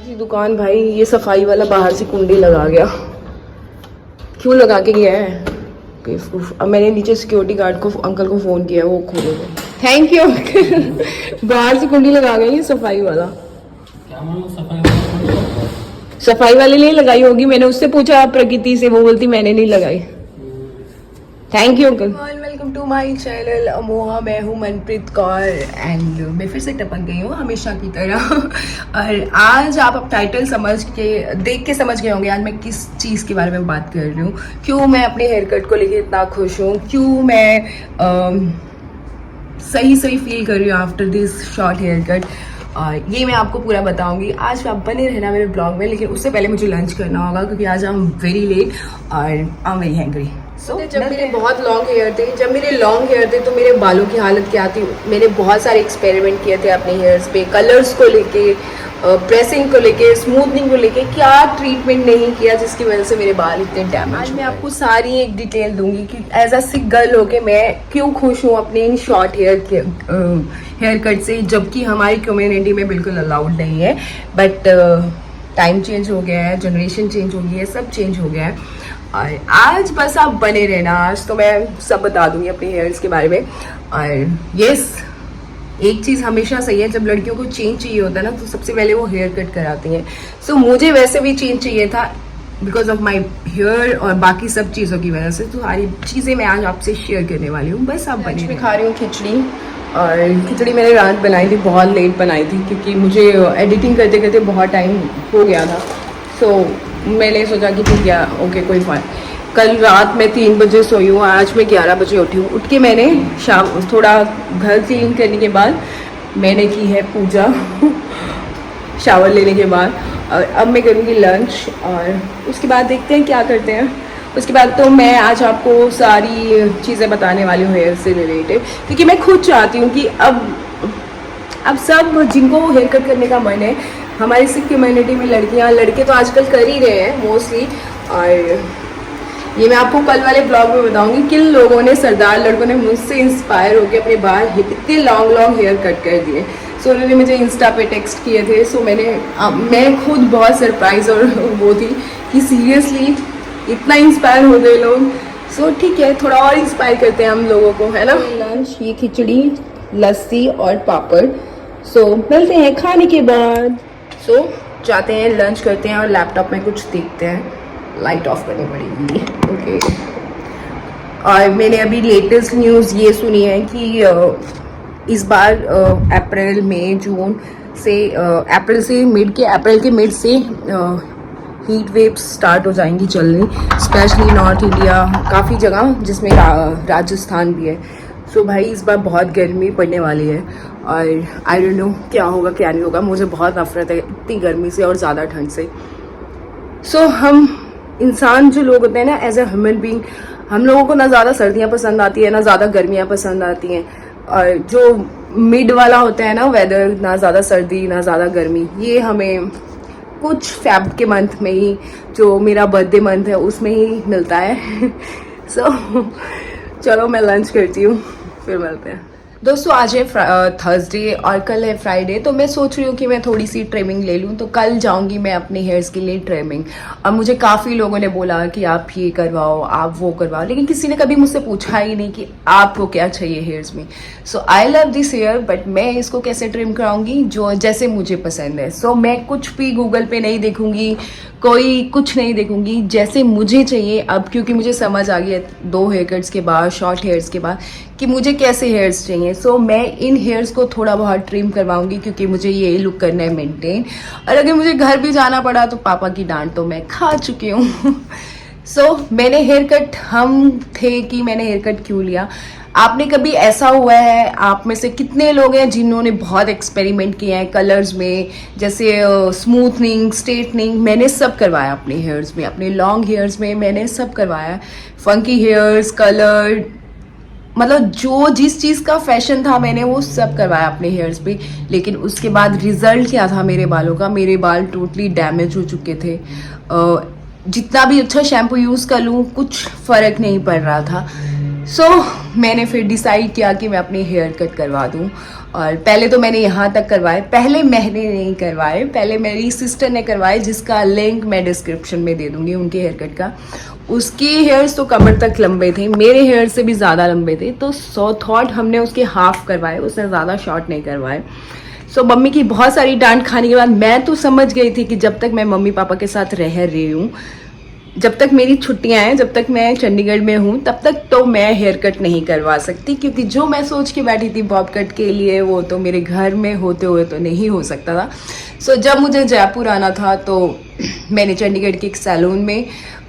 की दुकान भाई, ये सफाई वाला बाहर से कुंडी लगा गया। क्यों लगा के गया है? अब मैंने नीचे सिक्योरिटी गार्ड को अंकल को फोन किया, वो खोलेंगे। Thank you uncle. बाहर से कुंडी लगा गया ये सफाई वाला। क्या मालूम सफाई वाले ने लगाई होगी, मैंने उससे पूछा प्रकृति से, वो बोलती मैंने नहीं लगाई। Thank you uncle. Welcome to my channel Amoha. मैं हूँ मनप्रीत कौर एंड मैं फिर से टपक गई हूँ हमेशा की तरह। और आज आप अब टाइटल समझ के देख के समझ गए होंगे आज मैं किस चीज़ के बारे में बात कर रही हूँ, क्यों मैं अपने हेयर कट को लेके इतना खुश हूँ, क्यों मैं सही फील कर रही हूँ after this short hair cut. और ये मैं आपको पूरा बताऊंगी। आज आप बने रहना मेरे ब्लॉग में, लेकिन उससे पहले मुझे लंच करना होगा क्योंकि आज आई एम वेरी लेट और आई एम वेरी हैंग्री। जब मेरे बहुत लॉन्ग हेयर थे तो मेरे बालों की हालत क्या थी। मैंने बहुत सारे एक्सपेरिमेंट किए थे अपने हेयर्स पे, कलर्स को लेके, प्रेसिंग को लेके, स्मूथनिंग को लेके, क्या ट्रीटमेंट नहीं किया जिसकी वजह से मेरे बाल इतने डैमेज। आज मैं आपको सारी एक डिटेल दूंगी कि एज अ सिक गर्ल होके मैं क्यों खुश हूँ अपने इन शॉर्ट हेयर कट से, जबकि हमारी कम्युनिटी में बिल्कुल अलाउड नहीं है। बट टाइम चेंज हो गया है, जनरेशन चेंज हो गई है, सब चेंज हो गया है। और आज बस आप बने रहना, आज तो मैं सब बता दूंगी अपने हेयर्स के बारे में। और यस, एक चीज़ हमेशा सही है, जब लड़कियों को चेंज चाहिए होता है ना तो सबसे पहले वो हेयर कट कराती हैं। सो मुझे वैसे भी चेंज चाहिए था बिकॉज ऑफ माई हेयर और बाकी सब चीज़ों की वजह से। तो सारी चीज़ें मैं आज आपसे शेयर करने वाली हूँ। बस आप बने। मैं खा रही हूँ खिचड़ी, और खिचड़ी मैंने रात बनाई थी, बहुत लेट बनाई थी क्योंकि मुझे एडिटिंग करते करते बहुत टाइम हो गया था। सो मैंने सोचा कि ठीक है, ओके कोई फाइन। कल रात मैं 3 बजे सोई हूँ, आज मैं 11 बजे उठी हूँ। उठ के मैंने शाम थोड़ा घर क्लीन करने के बाद मैंने की है पूजा शावर लेने के बाद। और अब मैं करूँगी लंच और उसके बाद देखते हैं क्या करते हैं। उसके बाद तो मैं आज आपको सारी चीज़ें बताने वाली हूँ हेयर से रिलेटेड, क्योंकि मैं खुद चाहती हूँ कि अब सब जिनको हेयर कट करने का मन है, हमारी सिख कम्युनिटी में लड़कियां, लड़के तो आजकल कर ही रहे हैं मोस्टली। और ये मैं आपको कल वाले ब्लॉग में बताऊंगी किन लोगों ने, सरदार लड़कों ने मुझसे इंस्पायर होकर अपने बाल इतने लॉन्ग हेयर कट कर दिए। सो उन्होंने मुझे इंस्टा पे टेक्स्ट किए थे। सो मैं खुद बहुत सरप्राइज और वो थी कि सीरियसली इतना इंस्पायर हो गए लोग। सो ठीक है, थोड़ा और इंस्पायर करते हैं हम लोगों को, है ना। लंच ये खिचड़ी, लस्सी और पापड़। सो मिलते हैं खाने के बाद। सो जाते हैं, लंच करते हैं और लैपटॉप में कुछ देखते हैं। लाइट ऑफ करनी पड़ेगी, ओके। और मैंने अभी लेटेस्ट न्यूज़ ये सुनी है कि इस बार अप्रैल मई जून से अप्रैल के मिड से हीट वेव्स स्टार्ट हो जाएंगी चलनी, स्पेशली नॉर्थ इंडिया, काफ़ी जगह जिसमें राजस्थान भी है। सो भाई इस बार बहुत गर्मी पड़ने वाली है और आई डोंट नो क्या होगा क्या नहीं होगा। मुझे बहुत नफरत है इतनी गर्मी से और ज़्यादा ठंड से। सो हम इंसान जो लोग होते हैं ना, एज ए ह्यूमन बीइंग, हम लोगों को ना ज़्यादा सर्दियाँ पसंद आती है ना ज़्यादा गर्मियाँ पसंद आती हैं। और जो मिड वाला होता है ना वेदर, ना ज़्यादा सर्दी ना ज़्यादा गर्मी, ये हमें कुछ फेब के मंथ में ही, जो मेरा बर्थडे मंथ है उसमें ही मिलता है। सो चलो मैं लंच करती हूँ, फिर मिलते हैं। दोस्तों आज है थर्सडे और कल है फ्राइडे, तो मैं सोच रही हूँ कि मैं थोड़ी सी ट्रिमिंग ले लूँ। तो कल जाऊँगी मैं अपने हेयर्स के लिए ट्रिमिंग। और मुझे काफ़ी लोगों ने बोला कि आप ये करवाओ, आप वो करवाओ, लेकिन किसी ने कभी मुझसे पूछा ही नहीं कि आपको क्या चाहिए हेयर्स में। So I love this hair, but मैं इसको कैसे ट्रिम कराऊंगी, जो जैसे मुझे पसंद है। सो मैं कुछ भी गूगल पे नहीं देखूंगी, कोई कुछ नहीं देखूंगी, जैसे मुझे चाहिए। अब क्योंकि मुझे समझ आ गया 2 हेयर कट्स के बाद, शॉर्ट हेयर्स के बाद, कि मुझे कैसे हेयर्स चाहिए। सो मैं इन हेयर्स को थोड़ा बहुत ट्रिम करवाऊंगी क्योंकि मुझे ये लुक करना है मेंटेन। और अगर मुझे घर भी जाना पड़ा तो पापा की डांट तो मैं खा चुकी हूँ। सो मैंने हेयर कट, हम थे कि मैंने हेयर कट क्यों लिया। आपने कभी ऐसा हुआ है, आप में से कितने लोग हैं जिन्होंने बहुत एक्सपेरिमेंट किए हैं कलर्स में, जैसे स्मूथनिंग, स्ट्रेटनिंग, मैंने सब करवाया अपने हेयर्स में, अपने लॉन्ग हेयर्स में मैंने सब करवाया। फंकी हेयर्स, कलर, मतलब जो जिस चीज़ का फैशन था मैंने वो सब करवाया अपने हेयर्स पे। लेकिन उसके बाद रिजल्ट क्या था मेरे बालों का, मेरे बाल टोटली डैमेज हो चुके थे। जितना भी अच्छा शैम्पू यूज़ कर लूँ कुछ फ़र्क नहीं पड़ रहा था। मैंने फिर डिसाइड किया कि मैं अपनी हेयर कट करवा दूँ। और पहले तो मैंने यहाँ तक करवाए, पहले मैंने नहीं करवाए, पहले मेरी सिस्टर ने करवाए, जिसका लिंक मैं डिस्क्रिप्शन में दे दूँगी उनके हेयर कट का। उसके हेयर्स तो कमर तक लंबे थे, मेरे हेयर से भी ज़्यादा लंबे थे, तो सो थॉट हमने उसके हाफ करवाए, उसने ज़्यादा शॉर्ट नहीं करवाए। मम्मी की बहुत सारी डांट खाने के बाद मैं तो समझ गई थी कि जब तक मैं मम्मी पापा के साथ रह रही हूँ, जब तक मेरी छुट्टियां हैं, जब तक मैं चंडीगढ़ में हूँ, तब तक तो मैं हेयर कट नहीं करवा सकती, क्योंकि जो मैं सोच के बैठी थी बॉब कट के लिए, वो तो मेरे घर में होते हुए तो नहीं हो सकता था। जब मुझे जयपुर आना था तो मैंने चंडीगढ़ के एक सैलून में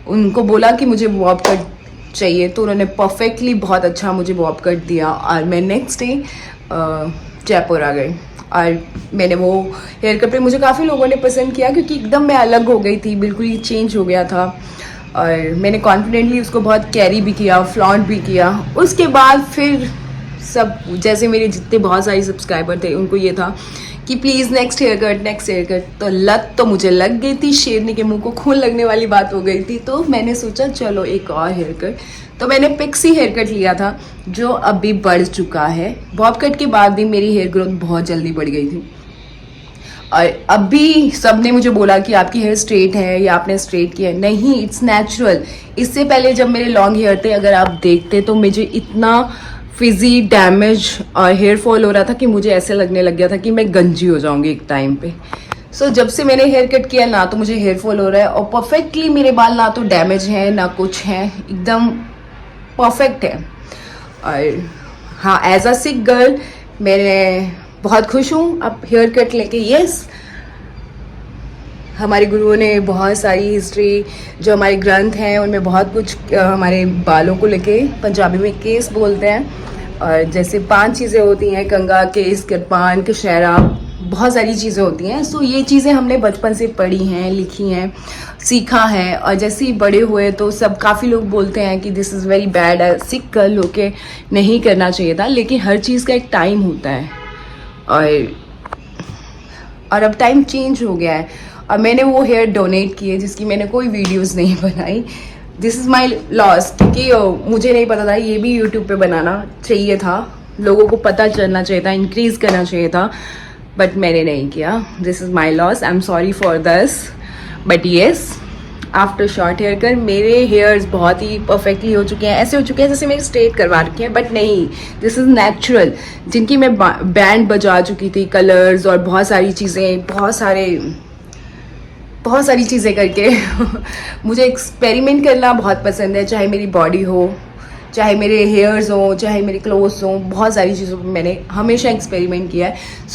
उनको बोला कि मुझे बॉब कट चाहिए, तो उन्होंने परफेक्टली बहुत अच्छा मुझे बॉब कट दिया और मैं नेक्स्ट डे जयपुर आ गई। और मैंने वो हेयर कट पे मुझे काफ़ी लोगों ने पसंद किया, क्योंकि एकदम मैं अलग हो गई थी, बिल्कुल ही चेंज हो गया था। और मैंने कॉन्फिडेंटली उसको बहुत कैरी भी किया, फ्लॉन्ट भी किया। उसके बाद फिर सब, जैसे मेरे जितने बहुत सारे सब्सक्राइबर थे, उनको ये था कि please next hair cut, next hair cut. तो लत तो मुझे लग गई थी, शेरनी के मुंह को खून लगने वाली बात हो गई थी। तो मैंने सोचा चलो एक और हेयर कट। तो मैंने पिक्सी हेयर कट लिया था, जो अभी बढ़ चुका है। बॉब कट के बाद भी मेरी हेयर ग्रोथ बहुत जल्दी बढ़ गई थी। और अभी सबने मुझे बोला कि आपकी हेयर स्ट्रेट है या आपने स्ट्रेट किया है। नहीं, इट्स नेचुरल। इससे पहले जब मेरे लॉन्ग हेयर थे, अगर आप देखते तो मुझे इतना फिजी डैमेज और हेयर फॉल हो रहा था कि मुझे ऐसे लगने लग गया था कि मैं गंजी हो जाऊंगी एक टाइम पे। जब से मैंने हेयर कट किया, ना तो मुझे हेयर फॉल हो रहा है और परफेक्टली मेरे बाल ना तो डैमेज हैं ना कुछ हैं, एकदम परफेक्ट है। और हाँ, एज अ सिक गर्ल मैं बहुत खुश हूँ अब हेयर कट लेके। यस, हमारे गुरुओं ने बहुत सारी हिस्ट्री, जो हमारे ग्रंथ हैं उनमें बहुत कुछ हमारे बालों को लेके, पंजाबी में केस बोलते हैं, और जैसे 5 चीज़ें होती हैं, कंघा, केस, किरपान, कशहरा, बहुत सारी चीज़ें होती हैं। ये चीज़ें हमने बचपन से पढ़ी हैं, लिखी हैं, सीखा है। और जैसे ही बड़े हुए तो सब काफ़ी लोग बोलते हैं कि this is very bad, sick girl होके नहीं करना चाहिए था, लेकिन हर चीज़ का एक टाइम होता है। और अब टाइम चेंज हो गया है और मैंने वो हेयर डोनेट किए, जिसकी मैंने कोई वीडियोस नहीं बनाई। दिस इज़ माई लॉस, क्योंकि मुझे नहीं पता था, ये भी यूट्यूब पे बनाना चाहिए था, लोगों को पता चलना चाहिए था, इंक्रीज करना चाहिए था, बट मैंने नहीं किया। This is my loss, I am sorry for this. But yes, after short hair कर मेरे हेयर्स बहुत ही परफेक्टली हो चुके हैं, ऐसे हो चुके हैं जैसे मेरे स्ट्रेट करवा रखे हैं, बट नहीं, दिस इज़ नेचुरल। जिनकी मैं बैंड बजा चुकी थी, कलर्स और बहुत सारी चीज़ें, बहुत सारी चीज़ें करके मुझे एक्सपेरिमेंट करना बहुत पसंद है, चाहे मेरी बॉडी हो, चाहे मेरे हेयर्स हो, चाहे मेरे क्लोथ्स हो, बहुत सारी चीज़ों पर मैंने हमेशा एक्सपेरिमेंट किया है।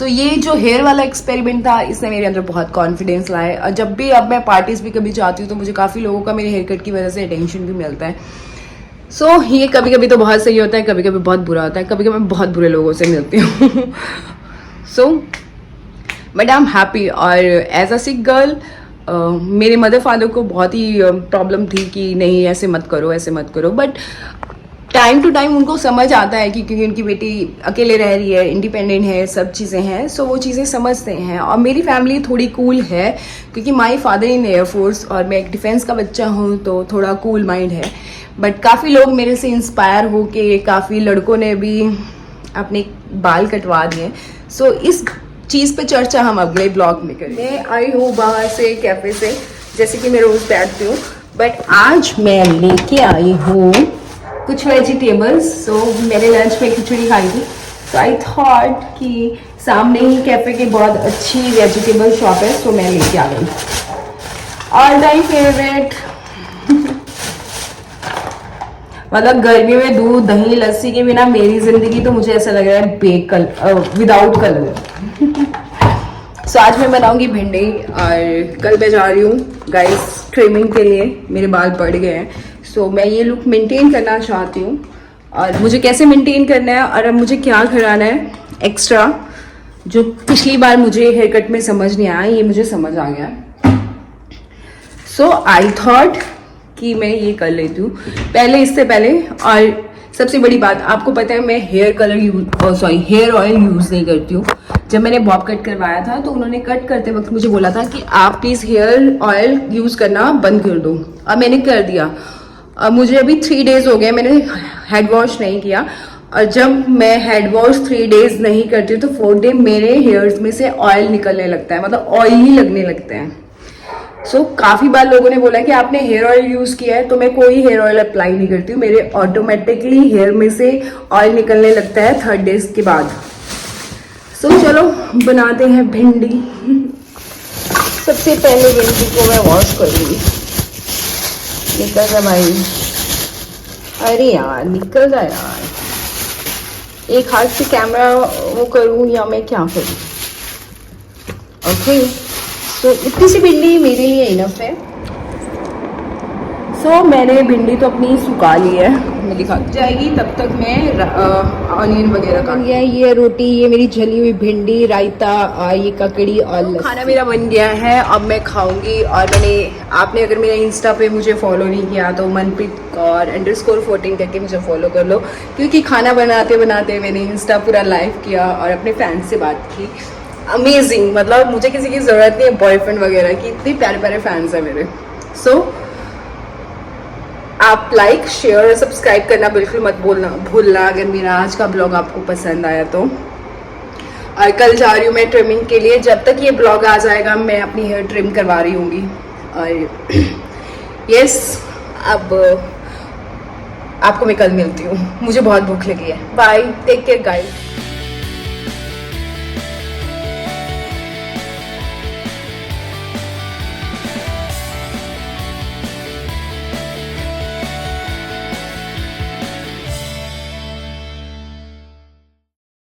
ये जो हेयर वाला एक्सपेरिमेंट था, इसने मेरे अंदर बहुत कॉन्फिडेंस लाया। और जब भी अब मैं पार्टीज भी कभी जाती हूँ तो मुझे काफ़ी लोगों का मेरे हेयर कट की वजह से अटेंशन भी मिलता है। ये कभी कभी तो बहुत सही होता है, कभी कभी बहुत बुरा होता है, कभी कभी मैं बहुत बुरे लोगों से मिलती हूँ। But I am happy. और एज अ सिक गर्ल, मेरे मदर फादर को बहुत ही प्रॉब्लम थी कि नहीं ऐसे मत करो, ऐसे मत करो, बट टाइम टू टाइम उनको समझ आता है कि क्योंकि उनकी बेटी अकेले रह रही है, इंडिपेंडेंट है, सब चीज़ें हैं, वो चीज़ें समझते हैं। और मेरी फैमिली थोड़ी कूल है, क्योंकि माई फादर इन एयरफोर्स और मैं एक डिफेंस का बच्चा हूँ, तो थोड़ा कूल माइंड है। बट काफ़ी लोग मेरे से इंस्पायर हो के, काफ़ी लड़कों ने भी अपने बाल कटवा दिए। इस चीज़ पे चर्चा हम अगले ब्लॉग में करें। मैं आई हूँ बाहर से, कैफे से, जैसे कि मैं रोज़ बैठती हूँ, बट आज मैं लेके आई हूँ कुछ वेजिटेबल्स। मैंने लंच में खिचड़ी खाई थी, तो आई थॉट कि सामने ही कैफे की बहुत अच्छी वेजिटेबल शॉप है, तो मैं लेके आ गई। All time favourite. मतलब गर्मी में दूध, दही, लस्सी के बिना मेरी जिंदगी तो मुझे ऐसा लग रहा है विदाउट कलर। आज मैं बनाऊंगी भिंडी, और कल मैं जा रही हूँ गाइस ट्रिमिंग के लिए, मेरे बाल बढ़ गए हैं। मैं ये लुक मेंटेन करना चाहती हूँ, और मुझे कैसे मेंटेन करना है और अब मुझे क्या कराना है एक्स्ट्रा, जो पिछली बार मुझे हेयर कट में समझ नहीं आया, ये मुझे समझ आ गया। आई थॉट कि मैं ये कर लेती हूँ इससे पहले। और सबसे बड़ी बात, आपको पता है मैं हेयर ऑयल यूज़ नहीं करती हूँ। जब मैंने बॉब कट करवाया था तो उन्होंने कट करते वक्त मुझे बोला था कि आप प्लीज़ हेयर ऑयल यूज़ करना बंद कर दो, और मैंने कर दिया। मुझे अभी 3 डेज हो गए मैंने हेड वॉश नहीं किया, और जब मैं हेड वॉश 3 डेज नहीं करती हूँ तो 4th डे मेरे हेयर्स में से ऑयल निकलने लगता है, मतलब ऑयली लगने लगते हैं। सो काफ़ी बार लोगों ने बोला कि आपने हेयर ऑयल यूज़ किया है, तो मैं कोई हेयर ऑयल अप्लाई नहीं करती हूँ, मेरे ऑटोमेटिकली हेयर में से ऑयल निकलने लगता है 3rd डेज के बाद। सो चलो बनाते हैं भिंडी। सबसे पहले भिंडी को मैं वॉश करूँगी। निकल जा भाई, अरे यार निकल जा यार, एक हाथ से कैमरा वो करूँ या मैं क्या करूँ। ओके, तो इतनी सी भिंडी मेरे लिए इनफ है। सो मैंने भिंडी तो अपनी सुखा ली है, मैं दिखा जाएगी तब तक मैं ऑनियन वगैरह काट लिया है। ये रोटी, ये मेरी जली हुई भिंडी, रायता, ये ककड़ी और खाना मेरा बन गया है, अब मैं खाऊंगी। और आपने अगर मेरे इंस्टा पे मुझे फॉलो नहीं किया तो मनप्रीत कौर _14 करके मुझे फॉलो कर लो, क्योंकि खाना बनाते बनाते मैंने इंस्टा पूरा लाइव किया और अपने फैंस से बात की। अमेजिंग, मतलब मुझे किसी की ज़रूरत नहीं है बॉयफ्रेंड वगैरह की, इतने प्यारे प्यारे फैंस हैं मेरे। सो आप लाइक, शेयर और सब्सक्राइब करना बिल्कुल मत भूलना अगर मेरा आज का ब्लॉग आपको पसंद आया तो। और कल जा रही हूँ मैं ट्रिमिंग के लिए, जब तक ये ब्लॉग आ जाएगा मैं अपनी हेयर ट्रिम करवा रही होंगी। और यस, अब आपको मैं कल मिलती हूँ, मुझे बहुत भूख लगी है। Bye, take care guys.